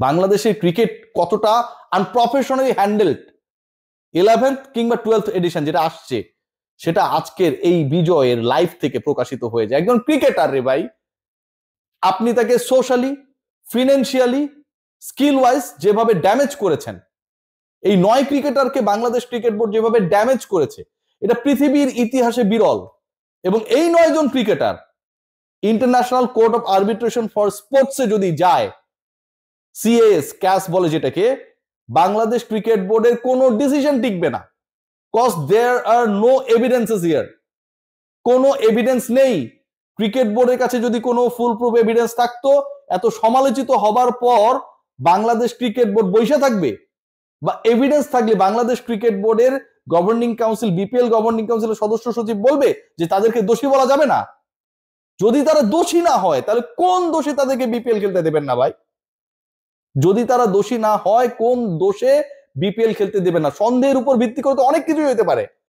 বাংলাদেশের ক্রিকেট কতটা আনপ্রফেশনালি handled 11th কিংবা 12th এডিশন যেটা আসছে, সেটা আজকের এই বিজয়ের লাইভ থেকে প্রকাশিত হয়ে যায়। একজন ক্রিকেটার রে ভাই, আপনি তাকে সোশ্যালি, ফিনান্সিয়ালি, স্কিল ওয়াইজ যেভাবে ড্যামেজ করেছেন, এই 9 ক্রিকেটারকে বাংলাদেশ ক্রিকেট বোর্ড যেভাবে ড্যামেজ করেছে, এটা পৃথিবীর ইতিহাসে বিরল। এবং এই 9 জন cricketer international court of arbitration for স্পোর্টসে যদি যায়, সিএএস ক্যাস বলে যেটাকে, বাংলাদেশ ক্রিকেট বোর্ডের কোনো ডিসিশন টিকবে না। Cause there are no evidences here, কোনো এভিডেন্স নেই। ক্রিকেট বোর্ডের কাছে যদি কোনো ফুল প্রুফ এভিডেন্স থাকতো, এত সমালোচিত হবার পর বাংলাদেশ ক্রিকেট বোর্ড বসে থাকবে? বা এভিডেন্স থাকলে বাংলাদেশ ক্রিকেট বোর্ডের গভর্নিং কাউন্সিল, বিপিএল গভর্নিং কাউন্সিলের সদস্য সচিব বলবে যে তাদেরকে দোষী বলা যাবে না? যদি তারা দোষী না হয়, তাহলে কোন দোষে তাদেরকে বিপিএল খেলতে দেবেন না ভাই? যদি তারা দোষী না হয়, কোন দোষে বিপিএল খেলতে দেবেন না? সন্দেহের উপর ভিত্তি করে তো অনেক কিছুই হতে পারে।